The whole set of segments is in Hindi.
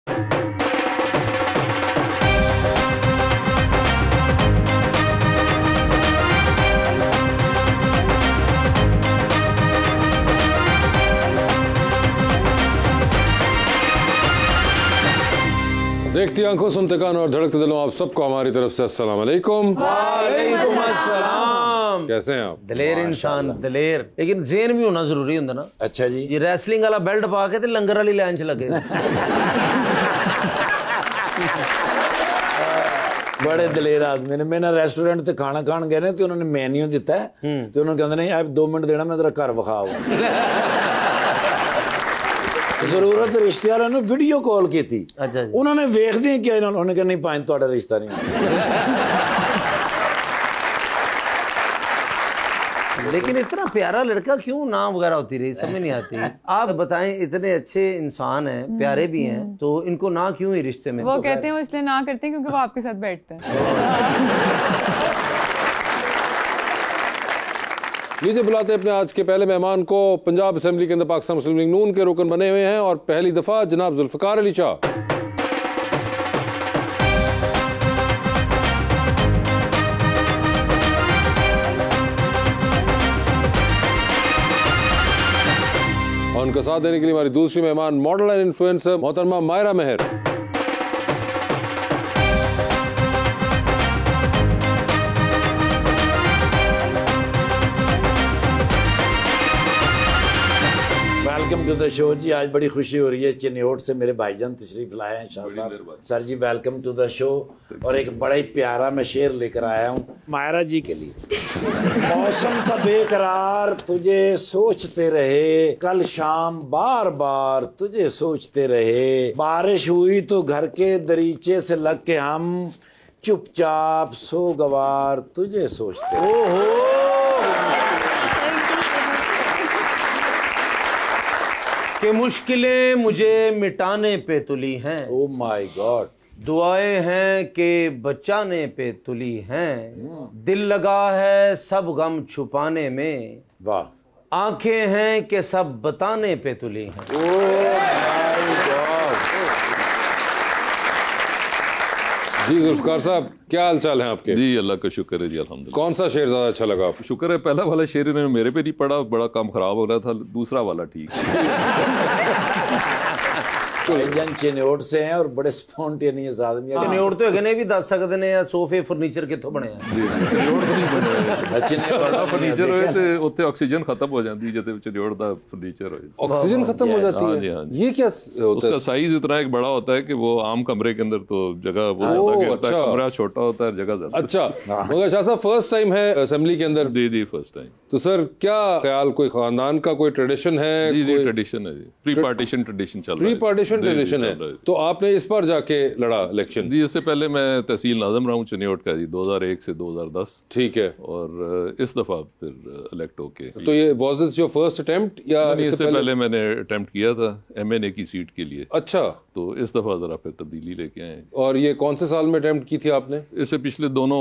देखती आंखों, सुनते कान और धड़कते दिलों, आप सबको हमारी तरफ से अस्सलाम वालेकुम। वालेकुम अस्सलाम। कैसे हैं आप? दलेर इंसान दलेर, लेकिन ज़हन भी होना जरूरी होता ना। अच्छा जी, ये रेसलिंग वाला बेल्ट पा के ते लंगर वाली लाइन च लगे। बड़े दलेर आदमी ने। मैं ना रेस्टोरेंट ते खाना खान गए ने ते उन्होंने मेन्यू दिता है ते उन्होंने कहंदे नहीं आप 2 मिनट देना, मैं तेरा घर विखाओ। जरूरत रिश्तेदारों ने वीडियो कॉल की थी। अच्छा जी। उन्होंने वेखदे ही क्या उन्होंने कहा नहीं पांच तुहाडा रिश्ता नहीं। लेकिन इतना प्यारा लड़का क्यों नाम वगैरह होती रही, समझ नहीं आती। आप बताएं, इतने अच्छे इंसान हैं, प्यारे भी हैं, तो इनको ना क्यों ही रिश्ते में? वो कहते हैं वो इसलिए ना करते हैं क्योंकि वो आपके साथ बैठते हैं। लीजिए बुलाते हैं अपने आज के पहले मेहमान को। पंजाब असेंबली के अंदर पाकिस्तान मुस्लिम लीग नून के रुकन बने हुए हैं और पहली दफा जनाब जुल्फकार अली शाह। और उनका साथ देने के लिए हमारी दूसरी मेहमान मॉडल एंड इन्फ्लुएंसर मोहतरमा मायरा मेहर। वेलकम टू द शो जी। आज बड़ी खुशी हो रही है, चिन्योट से मेरे भाईजान तशरीफ लाए हैं शाह साहब। सर जी वेलकम टू द शो। और एक बड़ा ही प्यारा मैं शेर लेकर आया हूँ मायरा जी के लिए। मौसम का बेकरार तुझे सोचते रहे, कल शाम बार बार तुझे सोचते रहे, बारिश हुई तो घर के दरीचे से लग के हम चुपचाप सो गवार तुझे सोचते रहे। कि मुश्किलें मुझे मिटाने पे तुली हैं, ओह माय गॉड, दुआएं हैं कि बचाने पे तुली हैं, दिल लगा है सब गम छुपाने में, वाह, आंखें हैं कि सब बताने पे तुली हैं। जी जुल्फकार साहब, क्या हाल चाल है आपके? जी अल्लाह का शुक्र है जी, अल्हम्दुलिल्लाह। कौन सा शेर ज्यादा अच्छा लगा आपको? शुक्र है पहला वाला शेर इन्होंने मेरे पे नहीं पड़ा, बड़ा काम खराब हो रहा था। दूसरा वाला ठीक भाईजान चिन्योट से हैं और बड़े स्पॉन्टेनियस आदमी हैं। चिन्योट तो है भी दस सकते ने, सोफे फर्नीचर कितों बने फर्नीचर होए ते उत्ते ऑक्सीजन खत्म हो जाती है, जब चिन्योट दा फर्नीचर होए ऑक्सीजन खत्म हो जाती है। हाँ ये क्या होता है? उसका साइज इतना एक बड़ा होता है कि वो आम कमरे के अंदर तो जगह वो ज्यादा घेरता है, कमरा छोटा होता है, जगह ज्यादा। अच्छा, मगर शाह साहब फर्स्ट टाइम है असेंबली के अंदर? जी फर्स्ट टाइम। तो सर क्या ख्याल, कोई खानदान का कोई ट्रेडिशन है? जी ट्रेडिशन है जी, प्री पार्टीशन ट्रेडिशन चल रहा है। प्री पार्टीशन ट्रेडिशन है। तो आपने इस बार जाके लड़ा इलेक्शन? जी इससे पहले मैं तहसील नाज़िम रहा हूँ चिन्योट का जी, 2001 से 2010। ठीक है। और इस दफा फिर इलेक्ट होके। तो ये was this your first attempt या इससे पहले मैंने अटेम्प्ट किया था MNA की सीट के लिए? अच्छा, तो इस दफा जरा फिर तब्दीली लेके आए। और ये कौन से साल में अटेम्प्ट की थी आपने? इससे पिछले दोनों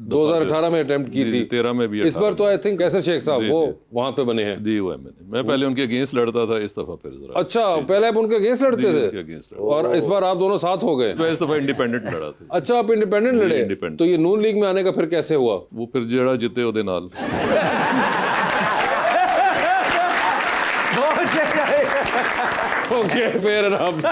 2018 में अटेम्प्ट की थी, 13 में भी। इस बार तो आई थिंक कैसे शेख साहब वो वहां पे बने हैं? जी वो MNA, मैं पहले उनके अगेंस्ट लड़ता था, इस दफा फिर जरा। अच्छा, पहले आप उनके अगेंस्ट लड़ते थे और इस बार आप दोनों साथ हो गए? तो इस दफा इंडिपेंडेंट लड़ा था। अच्छा, आप इंडिपेंडेंट लड़े? इंडिपेंडेंट। तो ये नून लीग में आने का फिर कैसे हुआ? वो फिर जड़ा जिते ओदे नाल। Okay, fair enough.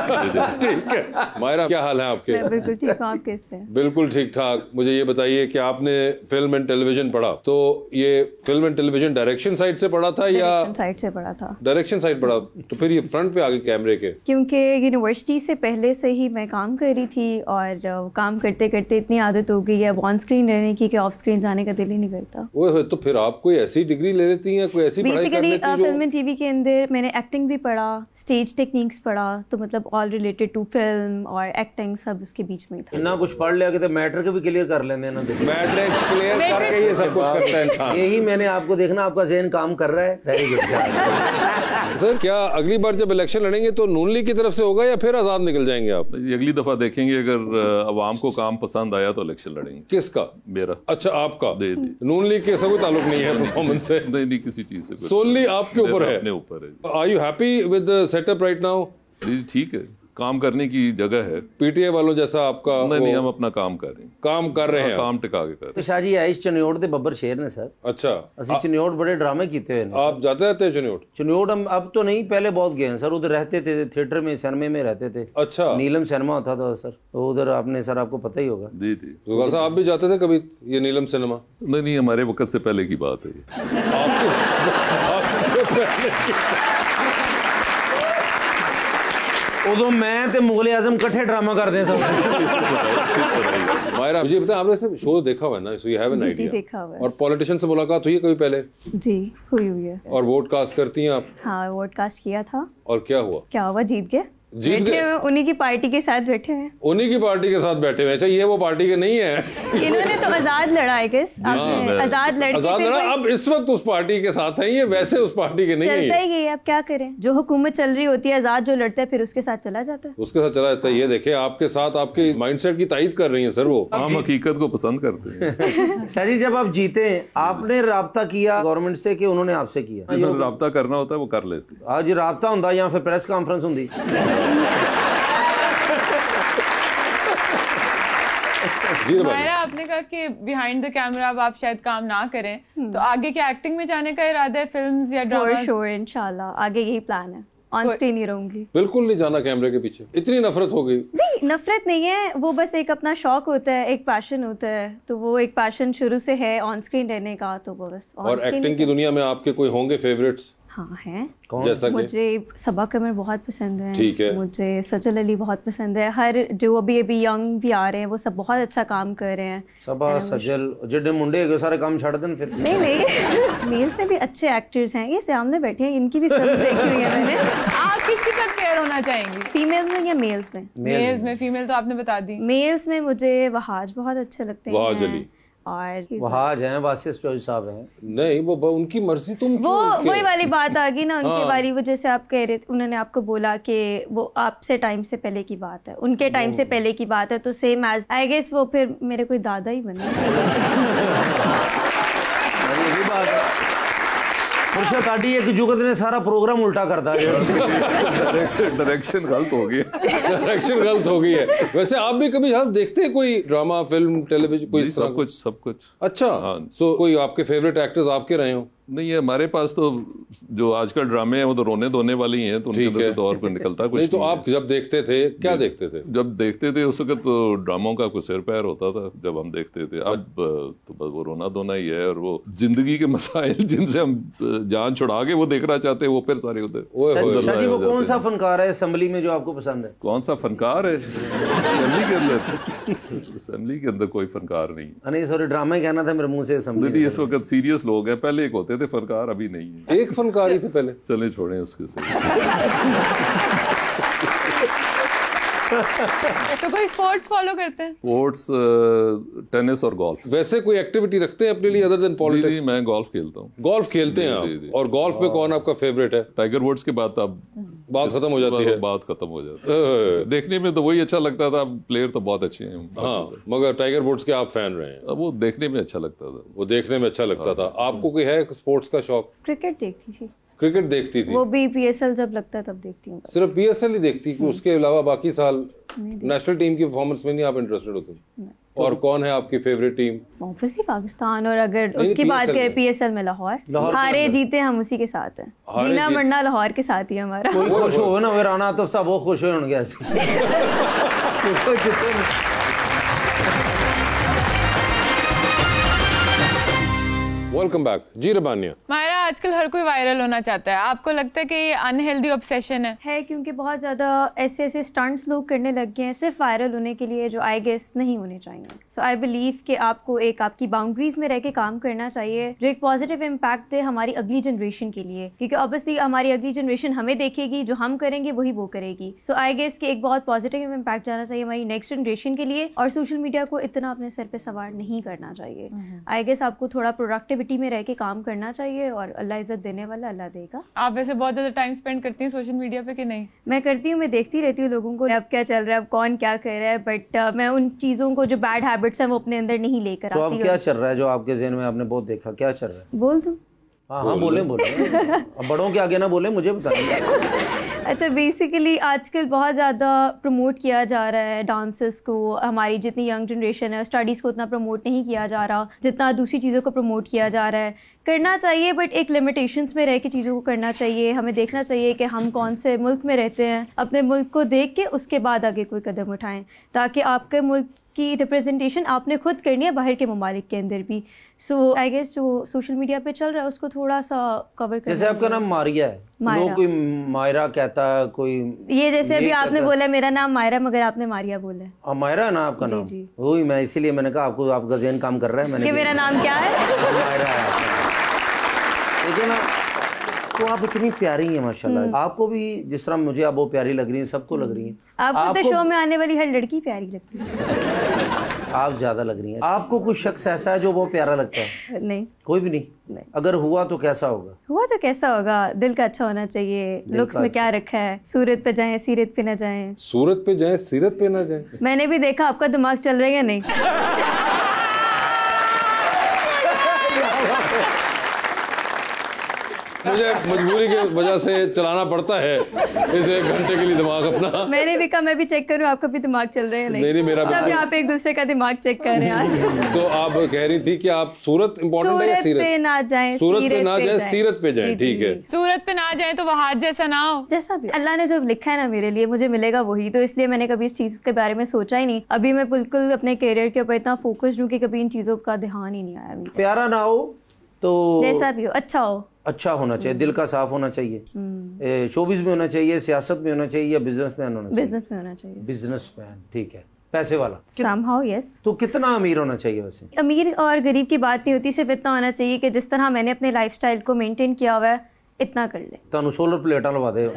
ठीक है। मायरा, क्या हाल है आपके? मैं बिल्कुल ठीक हूँ, आप कैसे हैं? बिल्कुल ठीक ठाक। मुझे ये बताइए कि आपने फिल्म एंड टेलीविजन पढ़ा, तो ये film and television direction side से पढ़ा था या? साइड से पढ़ा था। डायरेक्शन साइड पढ़ा, तो फिर ये फ्रंट पे आ गए कैमरे के? क्योंकि यूनिवर्सिटी से पहले से ही मैं काम कर रही थी और काम करते करते इतनी आदत हो गई है अब ऑन स्क्रीन रहने की कि ऑफ स्क्रीन जाने का दिल ही नहीं करता। ओए, तो फिर आप कोई ऐसी डिग्री ले लेती हैं, कोई ऐसी पढ़ाई कर लेती हैं? फिल्म एंड टीवी के अंदर मैंने एक्टिंग भी पढ़ा, स्टेज टेक्निक्स पढ़ा, तो मतलब ऑल रिलेटेड टू फिल्म और एक्टिंग सब उसके बीच में था। इतना कुछ पढ़ लिया कि तो मैटर के भी क्लियर कर लेंगे ना। मैट्रिक क्लियर करके ये सब कुछ करता है इंसान। यही मैंने आपको देखना, आपका ज़हन काम कर रहा है। Very good. सर क्या अगली बार जब इलेक्शन लड़ेंगे तो नून लीग की तरफ से होगा या फिर आजाद निकल जाएंगे आप? अगली दफा देखेंगे, अगर अवाम को काम पसंद आया तो इलेक्शन लड़ेंगे। किसका? मेरा। अच्छा, आपका? नून लीग के सब ताल्लुक नहीं है परफॉर्मेंस से? नहीं, किसी चीज से, सोनली आपके ऊपर है। अपने ऊपर है। Are you happy with the setup right now? ठीक है, काम करने की जगह है। पीटीआई वालों जैसा आपका नहीं, हम अपना काम कर रहे हैं, काम कर रहे हैं, काम टिका के कर रहे तो शाह जी आइश चनियोट दे बब्बर शेर ने सर। अच्छा, असि चनियोट बड़े ड्रामे कीते हुए ने। आप जाते रहते हैं चनियोट? चनियोट हम अब तो नहीं, पहले बहुत गए हैं सर। उधर रहते थे, थिएटर में, सिनेमा में रहते थे। अच्छा, नीलम सिनेमा होता था सर, तो उधर आपने सर आपको पता ही होगा। जी। तो वैसा आप भी जाते थे कभी ये नीलम सिनेमा? नहीं, हमारे वक्त से पहले की बात है ये। उदो मैं ते मुगल आजम इकट्ठे ड्रामा करते सब। मायरा मुझे बताएं, आपने सिर्फ शो देखा हुआ है ना, सो यू हैव एन जी आइडिया? देखा हुआ है। और पॉलिटिशियन से मुलाकात हुई है कभी पहले? जी हुई है। और वोट कास्ट करती हैं आप? हाँ, वोट कास्ट किया था। और क्या हुआ? क्या हुआ? जीत गए। जीत बैठे गए? हुए उन्हीं की पार्टी के साथ बैठे हैं। उन्हीं की पार्टी के साथ बैठे हुए? अच्छा, ये वो पार्टी के नहीं है? इन्होंने तो आजाद लड़ा है, किस आपने आजाद लड़के आजाद लड़ा, अब इस वक्त उस पार्टी के साथ है, ये वैसे उस पार्टी के नहीं चलता है। ही है। अब क्या करें, जो हुकूमत चल रही होती है, आजाद जो लड़ता है फिर उसके साथ चला जाता है। उसके साथ चला जाता है। ये देखे आपके साथ आपके माइंडसेट की तायीद कर रही है सर वो। हम हकीकत को पसंद करते हैं। शाह जी जब आप जीते आपने राब्ता किया गवर्नमेंट से कि उन्होंने आपसे किया? जिन्हें राब्ता करना होता है वो कर लेते हैं। आज राब्ता होंदा या फिर प्रेस कॉन्फ्रेंस होंदी? मायरा, आपने कहा कि बिहाइंड द कैमरा अब आप शायद काम ना करें, तो आगे क्या एक्टिंग में जाने का इरादा है, फिल्म्स या ड्रामा? श्योर, इंशाल्लाह आगे यही प्लान है। ऑन स्क्रीन ही रहूंगी। बिल्कुल नहीं जाना कैमरे के पीछे? इतनी नफरत हो गई? नहीं, नफरत नहीं है, वो बस एक अपना शौक होता है, एक पैशन होता है, तो वो एक पैशन शुरू से है ऑन स्क्रीन रहने का, तो वो बस और एक्टिंग की दुनिया में आपके कोई होंगे फेवरेट्स? हाँ है। जैसा कि? मुझे सबा कमर बहुत पसंद है। ठीक है। मुझे सजल अली बहुत पसंद है। हर जो अभी यंग भी आ रहे हैं वो सब बहुत अच्छा काम कर रहे हैं। सबा, सजल, जिड्डे मुंडे के सारे काम छड़ देन फिर। नहीं मेल्स में भी अच्छे एक्टर्स हैं, ये सामने बैठे हैं, इनकी भी फिल्म देखी हुई है मैंने। आप किसके साथ पेयर होना चाहेंगी, फीमेल में या मेल्स में? मेल्स में। फीमेल तो आपने बता दी। मेल्स में मुझे वहाज बहुत अच्छे लगते हैं। वहाज अली और वहाज हैं, वासिस चौधरी साहब हैं। नहीं, वो उनकी मर्जी। तुम वो वही वाली बात आ गई ना उनके बारी, वो जैसे आप कह रहे थे, उन्होंने आपको बोला कि वो आपसे टाइम से पहले की बात है, उनके टाइम से पहले की बात है, तो सेम एज आई गेस वो फिर मेरे कोई दादा ही बने। यही बात है। पुरुषा काटी एक जुगत ने सारा प्रोग्राम उल्टा कर दिया। डायरेक्शन गलत हो गई। डायरेक्शन गलत हो गई है। वैसे आप भी कभी आप देखते हैं कोई ड्रामा, फिल्म, टेलीविजन, कोई सब कुछ? अच्छा, सो कोई आपके फेवरेट एक्टर्स आपके रहे हो? नहीं है, हमारे पास तो जो आजकल ड्रामे हैं वो तो रोने धोने वाली हैं, तो उनके अंदर से तो और कोई निकलता कुछ नहीं। तो आप जब देखते थे क्या देखते थे? जब देखते थे उस वक्त तो ड्रामों का कुछ सिर पैर होता था जब हम देखते थे। अब तो बस वो रोना धोना ही है, और वो जिंदगी के मसाइल जिनसे हम जान छुड़ा के वो देखना चाहते हैं वो फिर सारे होते। शाह जी वो कौन सा फनकार है असेंबली में जो आपको पसंद है? कौन सा फनकार है असेंबली के अंदर? असेंबली के अंदर कोई फनकार नहीं। नहीं सॉरी, ड्रामा ही कहना था मेरे मुंह से। असेंबली इस वक्त सीरियस लोग हैं, पहले एक होते थे फनकार, अभी नहीं है। एक फनकार ही थे पहले। चले छोड़ें उसके से। तो कोई स्पोर्ट्स फॉलो करते हैं? स्पोर्ट्स, टेनिस और गोल्फ। वैसे कोई एक्टिविटी रखते हैं अपने लिए अदर देन पॉलिटिक्स? मैं गोल्फ खेलता हूँ। गोल्फ खेलते हैं आप? और गोल्फ में कौन आपका फेवरेट है? टाइगर वुड्स के बाद अब बात खत्म हो जाती है। बात खत्म हो जाती है। देखने में तो वही अच्छा लगता था, प्लेयर तो बहुत अच्छे हैं। हाँ, मगर टाइगर वुड्स के आप फैन रहे हैं? अब वो देखने में अच्छा लगता था। वो देखने में अच्छा लगता था। आपको कोई है स्पोर्ट्स का शौक? क्रिकेट देखती थी। क्रिकेट देखती थी? वो भी पीएसएल जब लगता तब देखती हूँ। सिर्फ पीएसएल ही देखती कि उसके अलावा बाकी साल नेशनल टीम की परफॉर्मेंस में नहीं आप इंटरेस्टेड होते? और कौन है आपकी फेवरेट टीम? ऑब्वियसली पाकिस्तान। और अगर उसकी बात करें पीएसएल में लाहौर। हारे जीते हम उसी के साथ हैं, जीना मरना लाहौर के साथ ही हमारा। कोई खुश हो ना राना तो सब वो खुश होंगे। वेलकम बैक जी रबानिया। मायरा, आजकल हर कोई वायरल होना चाहता है, आपको लगता है कि ये अनहेल्दी ऑब्सेशन है? क्योंकि बहुत ज्यादा ऐसे स्टंट्स लोग करने लग गए हैं सिर्फ वायरल होने के लिए, जो आई गेस नहीं होने चाहिए। सो आई बिलीव कि आपको एक आपकी बाउंड्रीज में रह के काम करना चाहिए, जो एक पॉजिटिव इम्पैक्ट दे हमारी अगली जनरेशन के लिए, क्योंकि ऑब्वियसली हमारी अगली जनरेशन हमें देखेगी, जो हम करेंगे वही वो करेगी। सो आई गेस कि एक बहुत पॉजिटिव इम्पैक्ट जाना चाहिए हमारी नेक्स्ट जनरेशन के लिए, और सोशल मीडिया को इतना अपने सर पे सवार नहीं करना चाहिए। आई गेस आपको थोड़ा प्रोडक्टिविटी में रह के काम करना चाहिए, और अल्लाह इज्जत देने वाला अल्लाह देगा। आप वैसे बहुत ज्यादा टाइम स्पेंड करती हैं सोशल मीडिया पे कि नहीं? मैं करती हूँ, मैं देखती रहती हूँ लोगों को अब क्या चल रहा है, अब कौन क्या कर रहा है, बट मैं उन चीजों को जो बैड हैबिट्स हैं वो अपने अंदर नहीं लेकर आती। तो अब क्या चल रहा है जो आपके ज़हन में आपने बहुत देखा, क्या चल रहा है? बोल दूं? हाँ बोले अब बड़ों के आगे ना बोले, मुझे बताइए। अच्छा, बेसिकली आजकल बहुत ज़्यादा प्रमोट किया जा रहा है डांसेस को, हमारी जितनी यंग जनरेशन है स्टडीज़ को उतना प्रमोट नहीं किया जा रहा जितना दूसरी चीज़ों को प्रमोट किया जा रहा है। करना चाहिए बट एक लिमिटेशंस में रह के चीज़ों को करना चाहिए। हमें देखना चाहिए कि हम कौन से मुल्क में रहते हैं, अपने मुल्क को देख के उसके बाद आगे कोई कदम उठाएं, ताकि आपके मुल्क की रिप्रेजेंटेशन आपने खुद करनी है बाहर के ममालिक के अंदर भी। सो आई गेस जो सोशल मीडिया पे चल रहा है उसको थोड़ा सा कवर करना। जैसे आपका नाम मारिया है, लोग कोई मायरा कहता है, कोई ये जैसे अभी आपने बोला मेरा नाम मायरा मगर आपने मारिया बोला है। मायरा है ना आपका नाम? वही मैं इसीलिए मैंने कहा आपको, आपका ज़हन काम कर रहा है। मैंने कि मेरा नाम क्या है? मायरा है आपका। देखिए ना, तो आप इतनी प्यारी हैं माशाल्लाह। आपको भी जिस तरह मुझे अब वो प्यारी लग रही हैं, सबको लग रही हैं। आपको तो शो में आने वाली हर लड़की प्यारी लगती है। आप ज्यादा लग रही हैं। आपको कुछ शख्स ऐसा है जो बहुत प्यारा लगता है? नहीं, कोई भी नहीं। अगर हुआ तो कैसा होगा? हुआ तो कैसा होगा, दिल का अच्छा होना चाहिए। लुक्स में क्या रखा है, सूरत पे जाएं सीरत पे ना जाएं। सूरत पे जाएं सीरत पे ना जाएं। मैंने भी देखा आपका दिमाग चल रहा है या नहीं। मुझे मजबूरी की वजह से चलाना पड़ता है इस 1 घंटे के लिए दिमाग अपना। मैंने भी कहा मैं भी चेक करूं आपका भी दिमाग चल रहा है या नहीं। नहीं, मेरा सब यहाँ पे एक दूसरे का दिमाग चेक कर रहे हैं आज। तो आप कह रही थी कि आप सूरत इम्पोर्टेंट है या सीरत पे ना जाएं, सूरत पे ना जाएं सीरत पे जाएं। ठीक है, सूरत पे ना जाए तो वहाज जैसा ना हो। जैसा भी अल्लाह ने जो लिखा है ना मेरे लिए मुझे मिलेगा वही, तो इसलिए मैंने कभी इस चीज के बारे में सोचा ही नहीं। अभी मैं बिल्कुल अपने करियर के ऊपर इतना फोकस्ड हूँ कि कभी इन चीजों का ध्यान ही नहीं आया अभी। प्यारा ना हो तो जैसा भी हो अच्छा हो, अच्छा होना चाहिए, दिल का साफ होना चाहिए। शोबिज में होना चाहिए, सियासत में होना चाहिए, या बिजनेसमैन होना चाहिए? बिजनेस में होना चाहिए। बिजनेसमैन, ठीक है, पैसे वाला। Somehow, yes। तो कितना अमीर होना चाहिए वैसे? अमीर और गरीब की बात नहीं होती, सिर्फ इतना होना चाहिए कि जिस तरह मैंने अपने लाइफस्टाइल को मेंटेन किया हुआ है इतना कर ले। तो सोलर प्लेटा लगा दे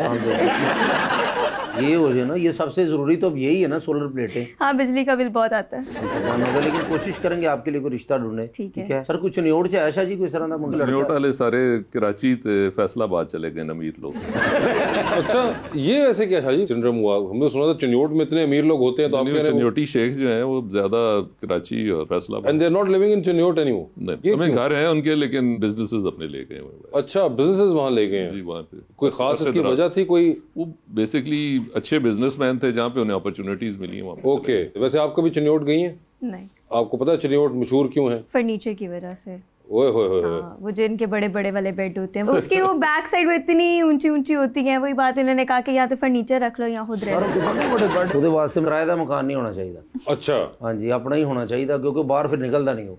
ये हो जाए ना, ये सबसे जरूरी तो अब यही है ना, सोलर प्लेटें। हाँ, बिजली का बिल बहुत आता है। होगा, लेकिन कोशिश करेंगे आपके लिए कोई रिश्ता ढूंढे। ठीक है सर, कुछ नियोड़ च ऐसा जी कोई तरह का मुंडा चनियोट वाले सारे कराची ते फैसलाबाद चले गए अमीर लोग। अच्छा, ये वैसे क्या है जी सिंड्रोम हुआ? हमने सुना था चनियोट में इतने अमीर लोग होते हैं, तो आप चनियोटी शेख जो हैं वो ज्यादा कराची और Faisalabad. And they are not living in Chiniot anymore. नहीं, हमें घर हैं उनके, लेकिन बिजनेसेस अपने ले गए। अच्छा, बिजनेसेस वहाँ ले गए हैं जी, वहाँ पे कोई खास इसकी वजह थी? कोई वो बेसिकली अच्छे बिजनेसमैन थे जहाँ पे उन्हें अपॉर्चुनिटीज मिली हैं वहाँ पे। ओके, वैसे आप कभी चनियोट गई हैं? नहीं। आपको पता है चनियोट मशहूर क्यों है? फर्नीचर की वजह से। ओए होए होए। हाँ, वो जिनके बड़े बड़े वाले बेड होते हैं उसकी वो बैक साइड वो इतनी ऊंची ऊंची होती है। वही बात इन्होंने कहा कि यहाँ तो फर्नीचर रख लो, यहाँ खुद रह लो। ਉਹਦੇ ਵਾਸਤੇ ਕਿਰਾਏ ਦਾ ਮਕਾਨ ਨਹੀਂ ਹੋਣਾ ਚਾਹੀਦਾ। अच्छा, ਹਾਂਜੀ, ਆਪਣਾ ਹੀ ਹੋਣਾ ਚਾਹੀਦਾ, ਕਿਉਂਕਿ ਬਾਹਰ ਫਿਰ ਨਿਕਲਦਾ ਨਹੀਂ ਉਹ।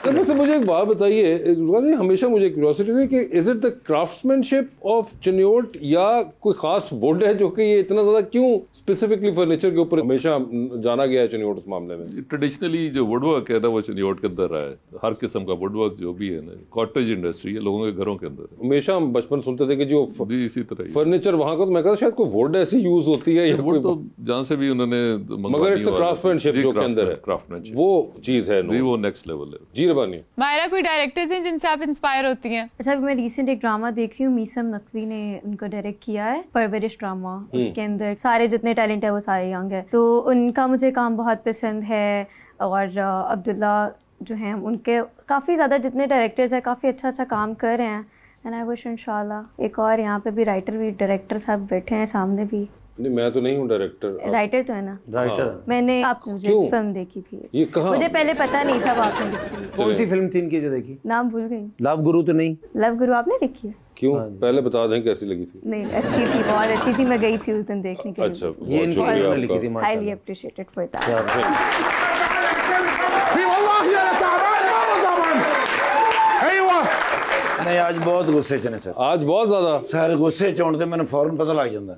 तो वैसे मुझे एक बात बताइए, हमेशा मुझे क्यूरियोसिटी है कि is it the craftsmanship of Chiniot या कोई खास वुड है जो कि ये इतना ज्यादा क्यों स्पेसिफिकली फर्नीचर के ऊपर हमेशा जाना गया है चनियोट इस मामले में? ट्रेडिशनली जो वुड वर्क है ना वो चनियोट के अंदर रहा है। हर किस्म का वुड वर्क जो भी है ना, कॉटेज इंडस्ट्री है लोगों के घरों के अंदर। हमेशा हम बचपन सुनते थे कि जो इसी तरह फर्नीचर वहाँ का, तो मैं कहता शायद कोई वुड ऐसी यूज होती है या वुड तो जहाँ से भी उन्होंने, मगर इट्स क्राफ्ट्समैनशिप जो के अंदर है, क्राफ्ट्समैनशिप वो चीज है, वो नेक्स्ट लेवल है। जी रबानी। मायरा, कोई डायरेक्टर्स हैं जिनसे आप इंस्पायर होती हैं? अच्छा, मैं रिसेंट एक ड्रामा देख रही हूँ, मीसम नकवी ने उनको डायरेक्ट किया है, परवरिश ड्रामा। उसके अंदर सारे जितने टैलेंट है वो सारे यंग है, तो उनका मुझे काम बहुत पसंद है। और अब्दुल्ला जो हैं उनके काफ़ी ज़्यादा जितने डायरेक्टर्स हैं काफ़ी अच्छा काम कर रहे हैं। एंड आई विश इंशाल्लाह एक और यहाँ पे भी राइटर भी डायरेक्टर साहब बैठे हैं सामने भी। नहीं, मैं तो नहीं हूँ डायरेक्टर। राइटर तो है ना? राइटर मैंने आपने मुझे फिल्म देखी थी, ये कहाँ? मुझे पहले पता नहीं था वो आपने देखी। कौन सी फिल्म थी इनकी जो देखी? नाम भूल गई। लव गुरु तो नहीं? लव गुरु आपने देखी है? क्यों, पहले बता दें कैसी लगी थी? नहीं, अच्छी थी, बहुत अच्छी थी, मैं गई थी उस दिन देखने के लिए। अच्छा, ये इनकी फिल्म लिखी थी माशाल्लाह। Highly appreciated for that. नहीं, आज बहुत गुस्से च ने सर, आज बहुत ज्यादा सर गुस्से च होने ते मैंने फौरन पता लग जाता।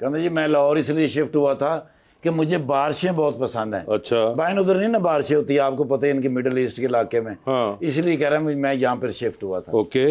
कहते जी मैं लाहौर इसलिए शिफ्ट हुआ था कि मुझे बारिशें बहुत पसंद हैं। अच्छा, बाइन उधर नहीं ना बारिशें होती है, आपको पता है इनके मिडिल ईस्ट के इलाके में। हाँ, इसलिए कह रहा हूँ मैं यहाँ पर शिफ्ट हुआ था। ओके।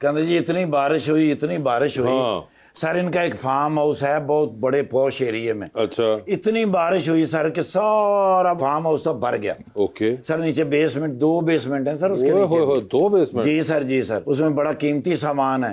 कहते जी इतनी बारिश हुई हाँ। सर इनका एक फार्म हाउस है बहुत बड़े पॉश एरिया में। अच्छा, इतनी बारिश हुई सर कि सारा फार्म हाउस तो भर गया। ओके सर नीचे बेसमेंट, 2 बेसमेंट है सर उसके नीचे। 2 बेसमेंट? जी सर, जी सर, उसमें बड़ा कीमती सामान है।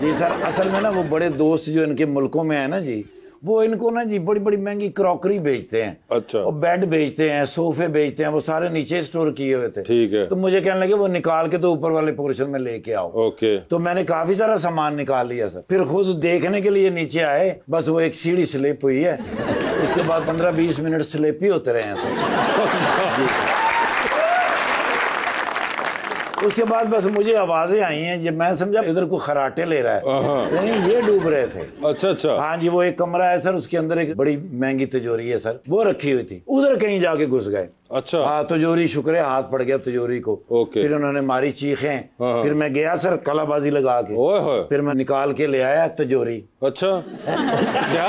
जी सर, असल में ना वो बड़े दोस्त जो इनके मुल्कों में है ना जी, वो इनको ना जी बड़ी बड़ी महंगी क्रॉकरी बेचते हैं। अच्छा। और बेड बेचते हैं, सोफे बेचते हैं, वो सारे नीचे स्टोर किए हुए थे। ठीक है। तो मुझे कहने लगे वो निकाल के तो ऊपर वाले पोर्शन में लेके आओ। ओके। तो मैंने काफी सारा सामान निकाल लिया सर। फिर खुद देखने के लिए नीचे आए, बस वो एक सीढ़ी स्लिप हुई है, उसके बाद 15-20 मिनट स्लिप ही होते रहे हैं सर। उसके बाद बस मुझे आवाजें आई हैं, जब मैं समझा इधर को खराटे ले रहा है, नहीं ये डूब रहे थे। अच्छा अच्छा। हाँ जी, वो एक कमरा है सर, उसके अंदर एक बड़ी महंगी तिजोरी है सर, वो रखी हुई थी, उधर कहीं जाके घुस गए। अच्छा। हाँ, तिजोरी शुक्र है हाथ पड़ गया तिजोरी को। ओके। फिर उन्होंने मारी चीखें। फिर मैं गया सर कलाबाजी लगा के, ओए होए। फिर मैं निकाल के ले आया तिजोरी। अच्छा। क्या?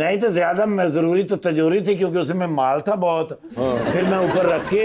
नहीं तो ज्यादा मैं जरूरी तो तिजोरी थी क्योंकि उसमें माल था बहुत। फिर मैं ऊपर रख के,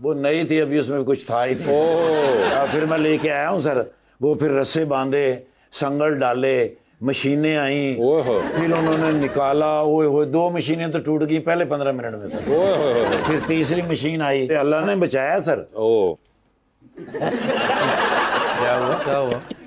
वो नई थी अभी, उसमें कुछ था ही नहीं। फिर मैं लेके आया हूँ सर, वो फिर रस्से बांधे, संगल डाले, मशीनें आई, फिर उन्होंने निकाला। ओए होए, 2 मशीनें तो टूट गई पहले 15 मिनट में सर। ओए फिर तीसरी मशीन आई, अल्लाह ने बचाया सर। ओ क्या हुआ? क्या हुआ?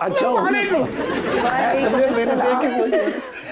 अच्छा हुआ। मैंने देख के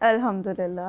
अल्हम्दुलिल्लाह।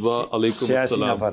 वालेकुम 86 अस्सलाम। नफर।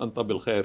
अंत बिलखैर।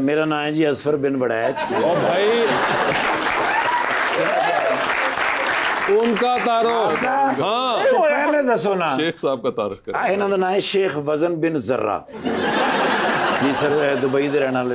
मेरा नाम है जी असफर बिन बड़ैच। ओ भाई, उनका तारुफ। हाँ, पहले दसो ना। शेख साहब का तारुफ करें। इन्हों का नाम है शेख वजन बिन जर्रा। जी सर, दुबई दे रहने वाले।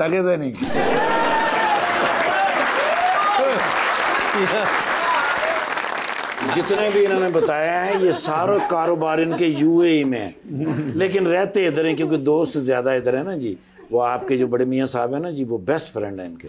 टके दे नहीं। जितने भी इन्होंने बताया है ये सारे कारोबार इनके यूएई में है, लेकिन रहते इधर हैं क्योंकि दोस्त ज्यादा इधर है ना जी। वो आपके जो बड़े मियाँ साहब है ना जी, वो बेस्ट फ्रेंड है इनके।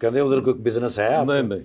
कहते उधर कोई बिजनेस है आपका? नहीं नहीं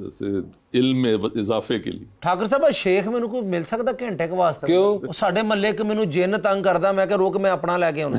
जैसे इल्म में इजाफे के लिए। ਠਾਕਰ ਸਾਹਿਬ ਸ਼ੇਖ ਮੈਨੂੰ ਕੋਈ ਮਿਲ ਸਕਦਾ ਘੰਟੇ ਕ ਵਾਸਤੇ? ਕਿਉਂ? ਉਹ ਸਾਡੇ ਮੱਲੇ ਕ ਮੈਨੂੰ ਜਿੰਨ ਤੰਗ ਕਰਦਾ, ਮੈਂ ਕਿ ਰੁਕ ਮੈਂ ਆਪਣਾ ਲੈ ਕੇ ਆਉਣਾ।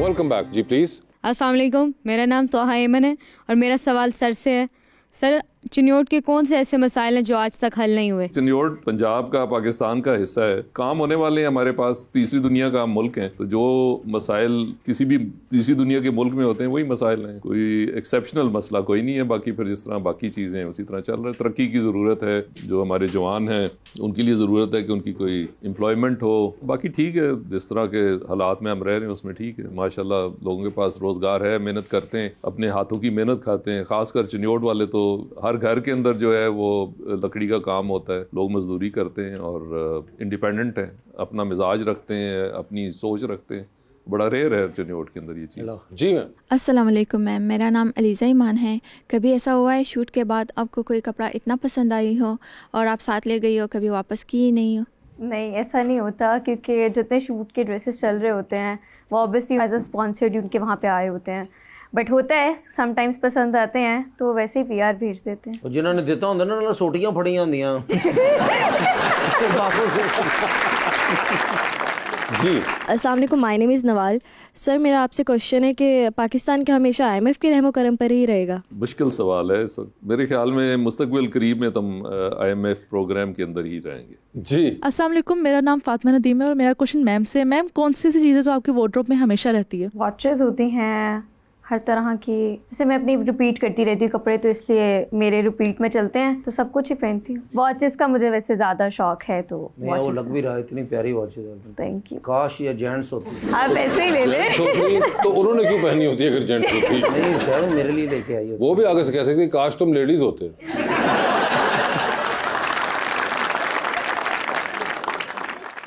वेलकम बैक जी प्लीज। अस्सलाम वालेकुम, मेरा नाम तोहा ऐमन है और मेरा सवाल सर से है। सर, चिन्योट के कौन से ऐसे मसाइल हैं जो आज तक हल नहीं हुए? चिन्योट पंजाब का, पाकिस्तान का हिस्सा है, काम होने वाले हैं हमारे पास, तीसरी दुनिया का मुल्क है, तो जो मसाइल किसी भी तीसरी दुनिया के मुल्क में होते हैं वही मसाइल हैं। कोई एक्सेप्शनल मसला कोई नहीं है। बाकी फिर जिस तरह बाकी चीज़ें हैं उसी तरह चल रहा है। तरक्की की ज़रूरत है, जो हमारे जवान हैं उनके लिए ज़रूरत है कि उनकी कोई एम्प्लॉयमेंट हो। बाकी ठीक है, जिस तरह के हालात में हम रह रहे हैं उसमें ठीक है माशाल्लाह। लोगों के पास रोज़गार है, मेहनत करते हैं, अपने हाथों की मेहनत खाते हैं। ख़ासकर चिन्योट वाले तो हर घर के अंदर जो है वो लकड़ी का काम होता है, लोग मजदूरी करते हैं और इंडिपेंडेंट हैं, अपना मिजाज रखते हैं, अपनी सोच रखते हैं। बड़ा रेयर है चिन्योट के अंदर ये चीज़। जी मैम। अस्सलाम वालेकुम मैम, मेरा नाम अलीज़ा ईमान है। कभी ऐसा हुआ है शूट के बाद आपको कोई कपड़ा इतना पसंद आई हो और आप साथ ले गई हो, कभी वापस की ही नहीं हो? नहीं, ऐसा नहीं होता क्योंकि जितने शूट के ड्रेसेस चल रहे होते हैं वो ऑब्वियसली एज अ स्पॉन्सर्ड उनके वहाँ पे आए होते हैं, बट होता है समटाइम्स पसंद आते हैं तो वैसे ही पीआर भेज देते हैं। जिन्होंने दिता होंगे ना ਨਾਲ ਸੋਟੀਆਂ ਫੜੀਆਂ ਹੁੰਦੀਆਂ। जी अस्सलाम वालेकुम, my name is Nawal. Sir, मेरा आपसे क्वेश्चन है कि पाकिस्तान क्या हमेशा IMF के रहमो करम पर ही रहेगा? मुश्किल सवाल है इस वक्त। मेरे ख्याल में मुस्तकबिल करीब में तुम IMF प्रोग्राम के अंदर ही रहेंगे। जी। अस्सलाम वालेकुम, मेरा नाम फातिमा नदीम है और मेरा क्वेश्चन मैम से। मैम, कौन सी ऐसी चीज़ें जो आपके वार्डरोब में हमेशा रहती है? वॉचेस होती हैं, हर तरह की, जैसे मैं अपनी रिपीट करती रहती हूँ कपड़े, तो इसलिए मेरे रिपीट में चलते हैं, तो सब कुछ ही पहनती हूँ। वॉचेस का मुझे वैसे ज़्यादा शौक है, तो वो लग भी रहा है, इतनी प्यारी वॉचेस। Thank you. काश ये जेंट्स होती। आप ऐसे ही ले लें। तो उन्होंने क्यों पहनी होती है अगर जेंट्स होती? नहीं सर, मेरे लिए लेके आई। वो भी आगे से कह सकती काश तुम लेडीज होते।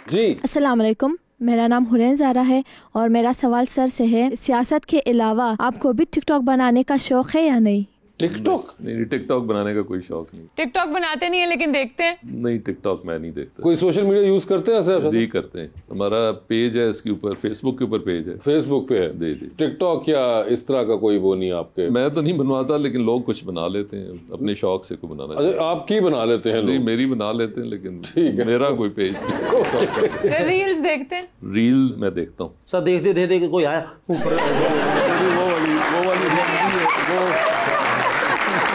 जी अस्सलाम वालेकुम, मेरा नाम हुरैन ज़ारा है और मेरा सवाल सर से है, सियासत के अलावा आपको भी टिकटॉक बनाने का शौक है या नहीं? टिकटॉक? नहीं, टिकटॉक बनाने का कोई शौक नहीं। टिकटॉक बनाते नहीं है लेकिन देखते हैं। नहीं, टिकटॉक मैं नहीं देखता। कोई सोशल मीडिया यूज करते हैं सर? जी करते हैं, हमारा पेज है इसके ऊपर, फेसबुक के ऊपर पेज है। फेसबुक पे है? जी जी। टिकटॉक या इस तरह का कोई वो नहीं आपके? मैं तो नहीं बनवाता, लेकिन लोग कुछ बना लेते हैं अपने शौक से, को बनाना। अच्छा, आपकी बना लेते हैं? नहीं, मेरी बना लेते हैं, लेकिन मेरा कोई पेज नहीं। रील्स देखते हैं? रील्स मैं देखता हूँ सर, देखते थे कि कोई आया ऊपर वो वाली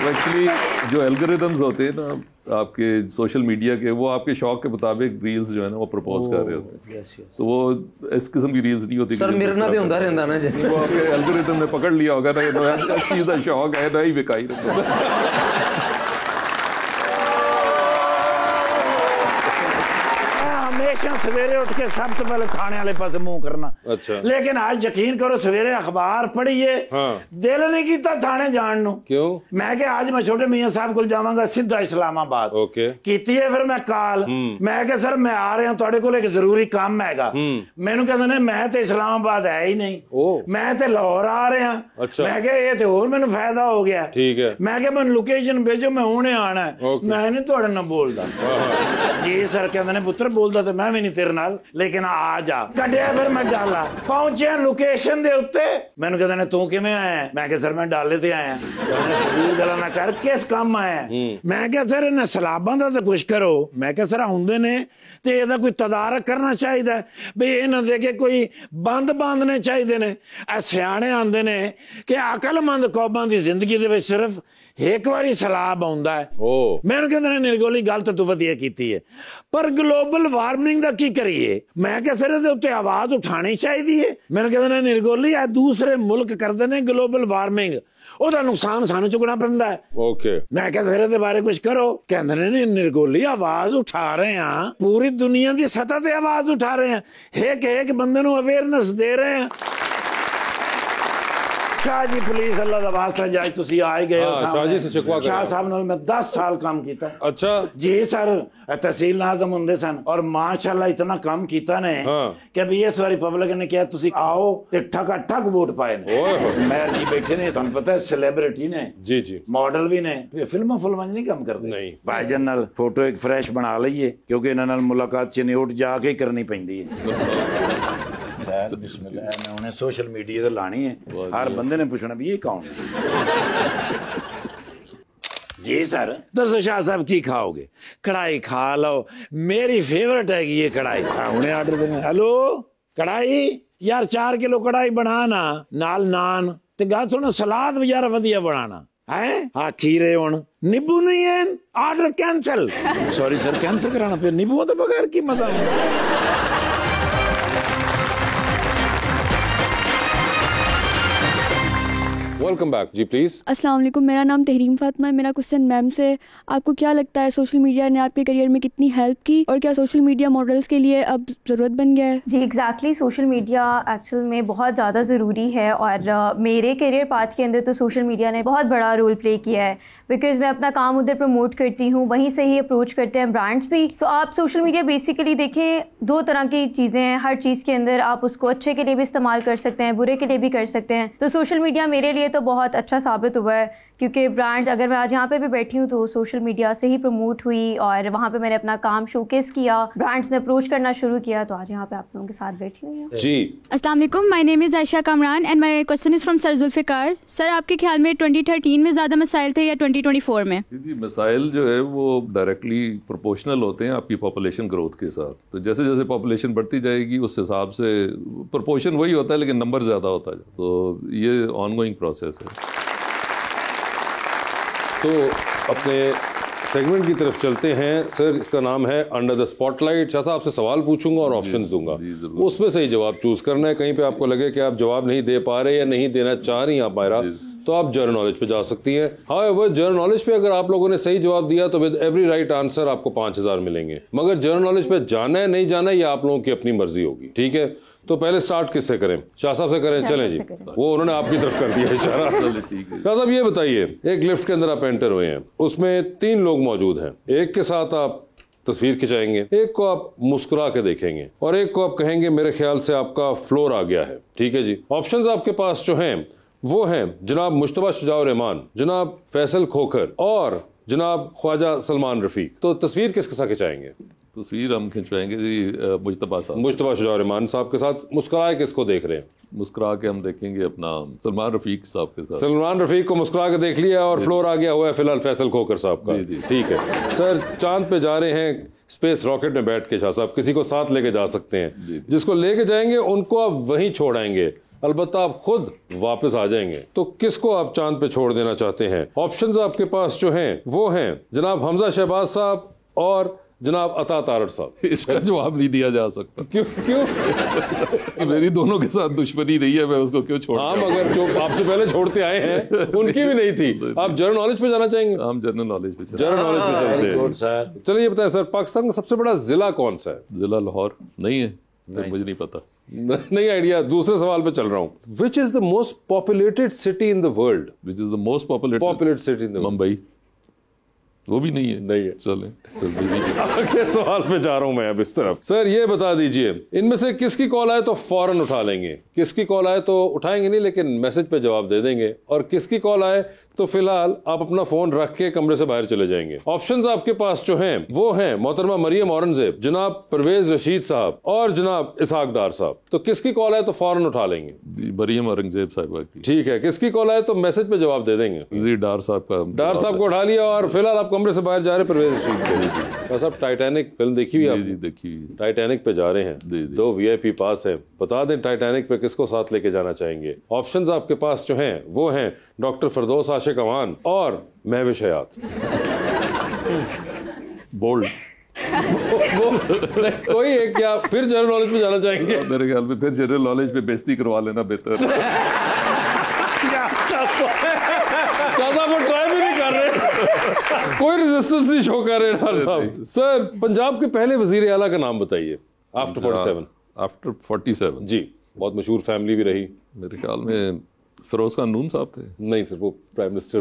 एक्चुअली जो एल्गोरिदम्स होते हैं ना आपके सोशल मीडिया के, वो आपके शौक के मुताबिक रील्स जो है ना वो प्रपोज कर रहे होते हैं। तो वो इस किस्म की रील्स नहीं होती। सर मेरे ना होता रहता ना, वो आपके एल्गोरिदम ने पकड़ लिया होगा ना, ये सीधा शौक है ना ही बिकाई हमेशा सवेरे उठ के सब तो पहले खाने वाले पास मुंह करना। अच्छा। लेकिन आज यकीन करो सवेरे अखबार पढ़िए, हाँ। दिल नहीं कीता थाने जान नू। क्यों? मैं क्या आज मैं छोटे मियां साहब को जावांगा सीधा इस्लामाबाद। ओके। कीती है फिर मैं काल, मैं क्या सर मैं आ रहा तुहाडे कोल एक जरूरी काम हैगा। मैनू कहंदे ने मैं ते इस्लामाबाद है ही नहीं, मैं ते लाहौर आ रहा। अच्छा। मैं क्या ये ते होर मैनू फायदा हो गया। ठीक है। मैं क्या मैनू लोकेशन भेजो, मैं हुणे आना है। मैं नहीं तुहाडे नाल बोलदा। जी सर कहंदे ने पुत्र बोलदा ते मैं भी नहीं तेरे नाल, लेकिन आ जा। कढ़िया फिर मैं डाला, पहुंचे लोकेशन दे उत्ते, मैनू कहंदे ने तू किवें आया? मैं क्या सर मैं डाले ते आया। कहंदे गल्लां ना कर, किस काम आया? मैं क्या सर इन्हां सलाबां दा ते कुछ करो। मैं क्या सर आउंदे ने ते ਇਹਦਾ ਕੋਈ ਤਦਾਰਕ ਕਰਨਾ ਚਾਹੀਦਾ ਵੀ ਇਹਨਾਂ ਦੇ ਕੇ ਕੋਈ ਬੰਦ ਬਾਂਧਨੇ ਚਾਹੀਦੇ ਨੇ। ਇਹ ਸਿਆਣੇ ਆਂਦੇ ਨੇ ਕਿ ਅਕਲਮੰਦ ਕੌਮਾਂ ਦੀ ਜ਼ਿੰਦਗੀ ਦੇ ਵਿੱਚ ਸਿਰਫ ਇੱਕ ਵਾਰੀ ਸਲਾਬ ਆਉਂਦਾ ਹੈ। ਮੈਨੂੰ ਕਹਿੰਦੇ ਨੇ ਨਿਰਗੋਲੀ ਗੱਲ ਤਾਂ ਤੂੰ ਵਧੀਆ ਕੀਤੀ ਹੈ, ਪਰ ਗਲੋਬਲ ਵਾਰਮਿੰਗ ਦਾ ਕੀ ਕਰੀਏ? ਮੈਂ ਕਿਹਾ ਸਰ ਇਹਦੇ ਉੱਤੇ ਆਵਾਜ਼ ਉਠਾਣੀ ਚਾਹੀਦੀ ਹੈ। ਮੈਨੂੰ ਕਹਿੰਦੇ ਨੇ ਨਿਰਗੋਲੀ ਇਹ ਦੂਸਰੇ ਮੁਲਕ ਕਰਦੇ ਨੇ ਗਲੋਬਲ ਵਾਰਮਿੰਗ, ਉਹਦਾ ਨੁਕਸਾਨ ਸਾਨੂੰ ਚੁੱਕਣਾ ਪੈਂਦਾ ਹੈ। ਓਕੇ। ਮੈਂ ਕਿਹਾ ਸਰ ਇਹਦੇ ਬਾਰੇ ਕੁਝ ਕਰੋ। ਕਹਿੰਦੇ ਨੇ ਨਿਰਗੋਲੀ ਆਵਾਜ਼ ਉਠਾ ਰਹੇ ਹਾਂ, ਪੂਰੀ ਦੁਨੀਆ ਦੀ ਸਤਹ ਤੇ ਆਵਾਜ਼ ਉਠਾ ਰਹੇ ਹਾਂ, ਇੱਕ ਬੰਦੇ ਨੂੰ ਅਵੇਅਰਨੈਸ ਦੇ ਰਹੇ ਹਾਂ। शाह जी पुलिस अल्लाह दा वास्ता जाए तुसी आ गए हो। शाह जी से शिकवा करें। शाह साहब नाल मैं 10 साल काम कीता। अच्छा जी सर, तहसील नाज़म हुंदे सन और माशाअल्लाह इतना काम कीता ने कि अभी इस बारी पब्लिक ने कहा तुसी आओ ते ठका ठक वोट पाए ने। मैं नहीं बैठे ने, तुहानू पता है सेलिब्रिटी ने, जी जी मॉडल भी ने, फिल्मां नहीं काम करदे। नहीं भाईजान नाल फोटो एक फ्रेश बना लईए क्योंकि इन्हां नाल मुलाकात चिन्योट जाके ही करनी पैंदी है। बिस्मिल्लाह, मैं उन्हें सोशल मीडिया ते लानी है, हर बंदे ने पूछना भी ये कौन है। जी सर दसो शाह साहब की खाओगे? कढ़ाई खा लो, मेरी फेवरेट है ये कढ़ाई। उन्हें ऑर्डर देना, हेलो कढ़ाई यार 4 किलो कढ़ाई बनाना नाल नान ते गा थोड़ा सलाद यार वधिया बनाना है। हाँ खीरे हुण नींबू नहीं है, order cancel. Sorry sir cancel कराना पे, नींबू तो बगैर की मजा है। वेलकम बैक जी प्लीज। अस्सलाम वालेकुम, मेरा नाम तहरीम फातिमा है। मेरा क्वेश्चन मैम से, आपको क्या लगता है सोशल मीडिया ने आपके करियर में कितनी हेल्प की और क्या सोशल मीडिया मॉडल्स के लिए अब ज़रूरत बन गया है? जी एग्जैक्टली, सोशल मीडिया एक्चुअल में बहुत ज़्यादा ज़रूरी है और मेरे करियर पाथ के अंदर तो सोशल मीडिया ने बहुत बड़ा रोल प्ले किया है, बिकॉज मैं अपना काम उधर प्रमोट करती हूँ, वहीं से ही अप्रोच करते हैं ब्रांड्स भी। सो आप सोशल मीडिया बेसिकली देखें, 2 तरह की चीज़ें हैं, हर चीज़ के अंदर आप उसको अच्छे के लिए भी इस्तेमाल कर सकते हैं, बुरे के लिए भी कर सकते हैं। तो सोशल मीडिया मेरे लिए तो बहुत अच्छा साबित हुआ है, क्योंकि ब्रांड अगर मैं आज यहाँ पे भी बैठी हूँ तो सोशल मीडिया से ही प्रमोट हुई और वहाँ पे मैंने अपना काम शोकेस किया, ब्रांड्स ने अप्रोच करना शुरू किया, तो आज यहाँ पे आप लोगों के साथ बैठी हुई हूँ। जी अस्सलाम वालेकुम, my name is Ayesha Kamran and my question is from sir Zulfiqar. Sir आपके ख्याल में 2013 में ज़्यादा मसाइल थे या 2024 में? मसाइल जो है वो डायरेक्टली प्रोपोर्शनल होते हैं आपकी पॉपुलेशन ग्रोथ के साथ। तो जैसे जैसे पॉपुलेशन बढ़ती जाएगी उस हिसाब से प्रोपोर्शन वही होता है लेकिन नंबर ज़्यादा होता है, तो ये ऑनगोइंग प्रोसेस है। तो अपने सेगमेंट की तरफ चलते हैं सर। इसका नाम है अंडर द स्पॉटलाइट। शाह साहब से सवाल पूछूंगा और ऑप्शंस दूंगा, उसमें सही जवाब चूज करना है। कहीं पे आपको लगे कि आप जवाब नहीं दे पा रहे या नहीं देना चाह रही आप मायरा, तो आप जनरल नॉलेज पे जा सकती हैं। हाउएवर जनरल नॉलेज पे अगर आप लोगों ने सही जवाब दिया तो विद एवरी राइट आंसर आपको 5000 मिलेंगे। मगर जनरल नॉलेज पे जाना है नहीं जाना है ये आप लोगों की अपनी मर्जी होगी, ठीक है। तो पहले स्टार्ट किससे करें? शाह साहब से करें। चलें जी, वो उन्होंने आपकी तरफ कर दिया इशारा। शाह साहब ये बताइए, एक लिफ्ट के अंदर आप एंटर हुए हैं, उसमें 3 लोग मौजूद हैं। एक के साथ आप तस्वीर खिंचाएंगे, एक को आप मुस्कुरा के देखेंगे और एक को आप कहेंगे मेरे ख्याल से आपका फ्लोर आ गया है, ठीक है जी। ऑप्शंस आपके पास जो हैं वो हैं जनाब मुश्तबा शुजाउर रहमान, जनाब फैसल खोखर और जनाब ख्वाजा सलमान रफीक। तो तस्वीर किसके साथ खिंचाएंगे? तस्वीर हम खिंचवाएंगे जी मुश्तबा साहब, मुश्तबा शुजाउर रहमान साहब के साथ। मुस्कुराए किसको देख रहे हैं? मुस्कुरा के हम देखेंगे अपना सलमान रफीक साहब के साथ। सलमान रफीक को मुस्कुरा के देख लिया और फ्लोर आ गया हुआ है फिलहाल फैसल खोखर साहब का, ठीक है। सर चांद पे जा रहे हैं स्पेस रॉकेट में बैठ के। शाह साहब किसी को साथ लेके जा सकते हैं, जिसको लेके जाएंगे उनको आप वहीं छोड़ाएंगे, अलबत्ता आप खुद वापस आ जाएंगे। तो किसको आप चांद पे छोड़ देना चाहते हैं? ऑप्शंस आपके पास जो हैं वो हैं जनाब हमजा शहबाज साहब और जनाब अता तारड़ साहब। इसका जवाब नहीं दिया जा सकता। क्यों? मेरी दोनों के साथ दुश्मनी रही है, मैं उसको क्यों छोड़? हाँ मगर जो आपसे पहले छोड़ते आए हैं उनकी भी नहीं थी। आप जनरल नॉलेज पे जाना चाहेंगे? हम जनरल नॉलेज पे जनरल नॉलेज पे चलते हैं। चलिए ये बताएं सर, पाकिस्तान का सबसे बड़ा जिला कौन सा है? जिला लाहौर नहीं है, मुझे नहीं पता, नहीं आइडिया। दूसरे सवाल पे चल रहा हूँ। Which is the most populated city in the world? Which is the most populated city in the Mumbai. वो भी नहीं है। नहीं है। चलें अगले सवाल पे जा रहा हूं मैं अब इस तरफ। सर ये बता दीजिए, इनमें से किसकी कॉल आए तो फौरन उठा लेंगे, किसकी कॉल आए तो उठाएंगे नहीं लेकिन मैसेज पे जवाब दे देंगे, और किसकी कॉल आए तो फिलहाल आप अपना फोन रख के कमरे से बाहर चले जाएंगे। ऑप्शंस आपके पास जो हैं वो हैं मोहतरमा मरियम औरंगजेब, जनाब परवेज रशीद साहब और जनाब इसहाक डार साहब। तो किसकी कॉल आए तो फौरन उठा लेंगे? मरियम औरंगजेब साहब की। ठीक है। किसकी कॉल आए तो मैसेज पे जवाब दे देंगे? जी डार साहब का। डार साहब को उठा लिया और फिलहाल आप कमरे से बाहर जा रहे परवेज रशीद। साहब टाइटैनिक फिल्म देखी हुई? जी देखी हुई। टाइटैनिक पे जा रहे हैं, 2 VIP पास है। बता दें टाइटैनिक पे किसको साथ लेके जाना चाहेंगे? ऑप्शंस आपके पास जो हैं वो हैं डॉक्टर फरदौस आशिक अवान और महविश हयात। बोल्ड कोई एक, क्या फिर जनरल नॉलेज पे जाना चाहेंगे? मेरे ख्याल में फिर जनरल नॉलेज पे बेइज्जती करवा लेना बेहतर। वो ट्राई भी नहीं कर रहे, कोई रेजिस्टेंस नहीं शो कर रहे डार साहब। सर पंजाब के पहले वजीर आला का नाम बताइए आफ्टर 47। आफ्टर 47 जी, बहुत मशहूर फैमिली भी रही। मेरे ख्याल में फिरोज खान नून साहब थे। नहीं सर, वो प्राइम मिनिस्टर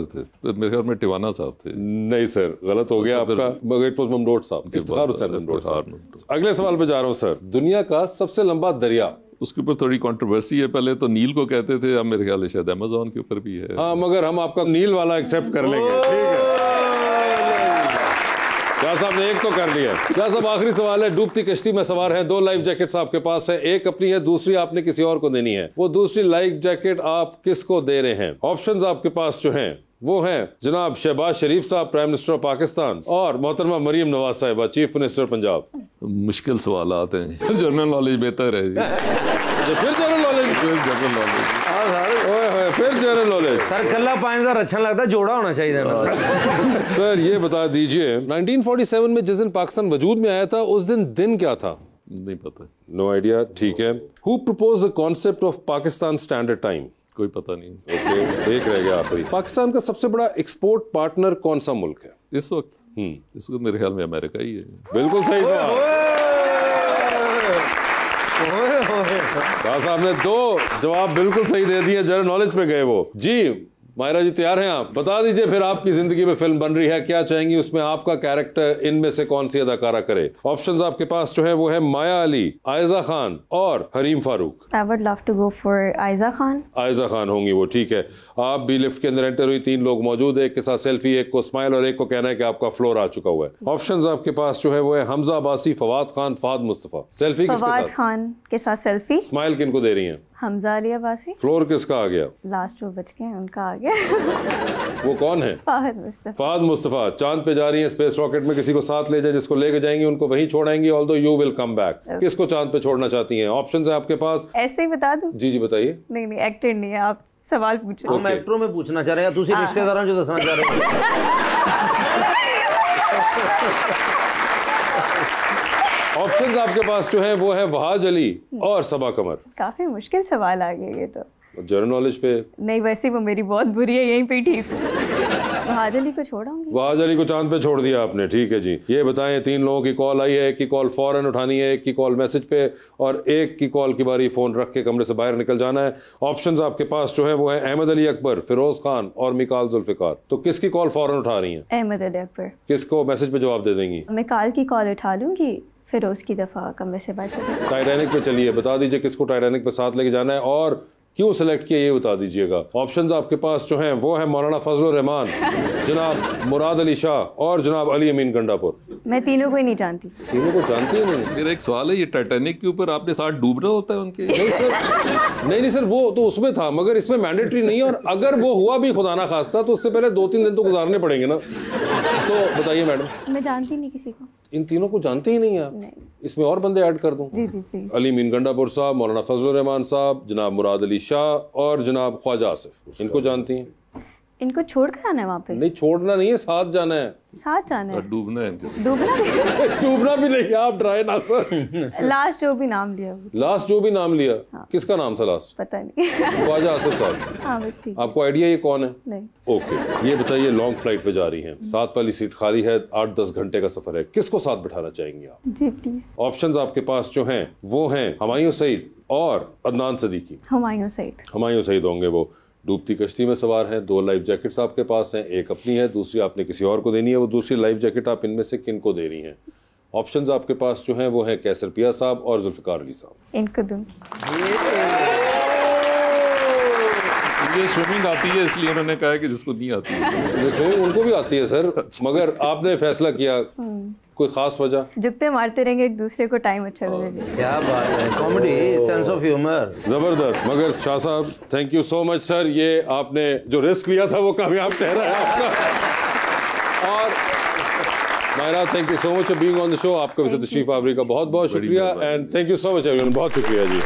थे। मेरे ख्याल में टिवाना साहब थे। नहीं सर, गलत हो गया आपका। इट वाज ममडोट साहब, इफ्तिखार हुसैन ममडोट साहब। अगले सवाल पे जा रहा हूँ सर। दुनिया का सबसे लंबा दरिया? उसके ऊपर थोड़ी कंट्रोवर्सी है। पहले तो नील को कहते थे, अब मेरे ख्याल से शायद अमेज़न के ऊपर भी है। हाँ मगर हम आपका नील वाला एक्सेप्ट कर लेंगे, ठीक है। शाह साहब ने एक तो कर लिया। शाह साहब आखिरी सवाल है। डूबती कश्ती में सवार हैं, 2 लाइफ जैकेट्स आपके पास है, एक अपनी है, दूसरी आपने किसी और को देनी है। वो दूसरी लाइफ जैकेट आप किसको दे रहे हैं? ऑप्शंस आपके पास जो हैं वो हैं जनाब शहबाज शरीफ साहब प्राइम मिनिस्टर ऑफ पाकिस्तान और मोहतरमा मरियम नवाज साहिबा चीफ मिनिस्टर पंजाब। मुश्किल सवाल आते हैं, जनरल नॉलेज बेहतर है। फिर जनरल नॉलेज, फिर जनरल नॉलेज। सर कल्ला 5000 अच्छा लगता है, जोड़ा होना चाहिए ना। सर ये बता दीजिए 1947 में जिस दिन पाकिस्तान वजूद में आया था उस दिन क्या था? नहीं पता। नो आइडिया, ठीक है। Who proposed the concept of Pakistan standard time? कोई पता नहीं। ओके, एक रह गया आखिरी। पाकिस्तान का सबसे बड़ा एक्सपोर्ट पार्टनर कौन सा मुल्क है इस वक्त? इस वक्त मेरे ख्याल में अमेरिका ही है। बिल्कुल सही जवाब। साहब ने 2 जवाब बिल्कुल सही दे दिए, जनरल नॉलेज पे गए वो। जी मायरा जी तैयार हैं आप? बता दीजिए फिर आपकी जिंदगी में फिल्म बन रही है, क्या चाहेंगी उसमें आपका कैरेक्टर इनमें से कौन सी अदाकारा करे? ऑप्शंस आपके पास जो है वो है माया अली, आयजा खान और Hareem Farooq. I would love to go for Aiza Khan. Aiza Khan होंगी वो, ठीक है। आप भी लिफ्ट के अंदर एंटर हुई, 3 लोग मौजूद है, एक के साथ सेल्फी, एक को स्माइल और एक को कहना है कि आपका फ्लोर आ चुका हुआ है। ऑप्शंस आपके पास जो है वो है हमजा अब्बासी, फवाद खान, फहद मुस्तफा। सेल्फी किसके साथ? फवाद खान के साथ सेल्फी। स्माइल किनको दे रही हैं? हमजा अली अब्बासी। फ्लोर किसका आ गया? लास्ट 2 बच गए, उनका आ गया। वो कौन है? फहद मुस्तफा। फहद मुस्तफा चांद पे जा रही है स्पेस रॉकेट में, किसी को साथ ले जाए, जिसको लेके जाएंगी उनको वहीं छोड़ाएंगी, although you will come back. किसको चांद पे छोड़ना चाहती हैं? ऑप्शंस है आपके पास। ऐसे ही बता दूं? जी बताइए। नहीं एक्टर नहीं है, आप सवाल पूछो। हम एक्टरों में पूछना चाह रहे हैं, दूसरे रिश्तेदारों जो दसना चाह रहे हैं। ऑप्शंस आपके पास जो है वो है वहाज अली और सबा कमर। काफी मुश्किल सवाल आ गए ये तो। जनरल नॉलेज पे नहीं, वैसे वो मेरी बहुत बुरी है, यहीं पे ठीक हूँ। वहाज अली को छोड़ाऊंगी। वहाज अली को चांद पे छोड़ दिया आपने, ठीक है जी। ये बताएं, 3 लोगों की कॉल आई है, एक की कॉल फौरन उठानी है, एक की कॉल मैसेज पे और एक की कॉल की बारी फोन रख के कमरे से बाहर निकल जाना है। ऑप्शंस आपके पास जो है वो है अहमद अली अकबर, फिरोज खान और मिकाल जुल्फिकार। तो किसकी कॉल फौरन उठा रही है? अहमद अली अकबर। किसको मैसेज पे जवाब दे देंगी? मिकाल की कॉल उठा लूंगी, फिरोज की दफा कमरे से बाहर। टाइटैनिक पे चलिए, बता दीजिए किसको टाइटैनिक पे साथ लेके जाना है और क्यों सिलेक्ट किया ये बता दीजिएगा। ऑप्शंस आपके पास जो हैं वो है मौलाना फजलुर रहमान, जनाब मुराद अली शाह और जनाब अली अमीन गंडापुर। मैं तीनों को ही नहीं जानती। तीनों को जानती ही नहीं? मेरा एक सवाल है, ये टाइटैनिक के ऊपर आपने साथ डूबना होता है उनके? नहीं सर, वो तो उसमें था मगर इसमें मैंडेटरी नहीं है, और अगर वो हुआ भी खुदा ना खास्ता तो उससे पहले 2-3 दिन तो गुजारने पड़ेंगे ना। तो बताइए मैडम। मैं जानती नहीं किसी को। इन तीनों को जानते ही नहीं आप? नहीं। इसमें और बंदे ऐड कर दूं? जी जी प्लीज। अली मीन गंडापुर साहब, मौलाना फजलुर रहमान साहब, जनाब मुराद अली शाह और जनाब ख्वाजा आसिफ। इनको जानती हैं? इनको छोड़ कर आना है वहाँ पे? नहीं, छोड़ना नहीं है, साथ जाना है। साथ जाना है? डूबना है। डूबना भी नहीं, आप ड्राई ना सर। लास्ट जो भी नाम लिया। लास्ट जो भी नाम लिया? हाँ। किसका नाम था लास्ट? पता नहीं। ख्वाजा आसिफ साहब। हाँ बस ठीक। आपको आइडिया ये कौन है? नहीं। ओके, ये बताइए, लॉन्ग फ्लाइट पे जा रही हैं, साथ वाली सीट खाली है, 8-10 घंटे का सफर है, किसको साथ बिठाना चाहेंगे आप? जी प्लीज। ऑप्शंस आपके पास जो हैं वो हैं हुमायूं सईद और अदनान सदीकी। हुमायूं सईद। हुमायूं सईद होंगे वो। डूबती कश्ती में सवार हैं, 2 लाइफ जैकेट्स आपके पास हैं, एक अपनी है, दूसरी आपने किसी और को देनी है। वो दूसरी लाइफ जैकेट आप इनमें से किन को दे रही हैं? ऑप्शंस आपके पास जो हैं वो है कैसर पिया साहब और जुल्फिकार अली साहब। इनको दूं। ये स्विमिंग आती है इसलिए उन्होंने कहा है कि जिसको नहीं आती है। स्विमिंग उनको भी आती है सर, मगर आपने फैसला किया, कोई खास वजह? जुगते मारते रहेंगे एक दूसरे को, टाइम अच्छा गुजरेगा। क्या बात है, कॉमेडी, सेंस ऑफ ह्यूमर जबरदस्त। मगर शाह साहब, thank you so much sir, ये आपने जो रिस्क लिया था वो कामयाब ठहरा है आपका। और Maira, thank you so much for being on the show. आपका वैसे तशरीफ आवरी का बहुत बहुत शुक्रिया and thank you so much everyone, बहुत शुक्रिया जी।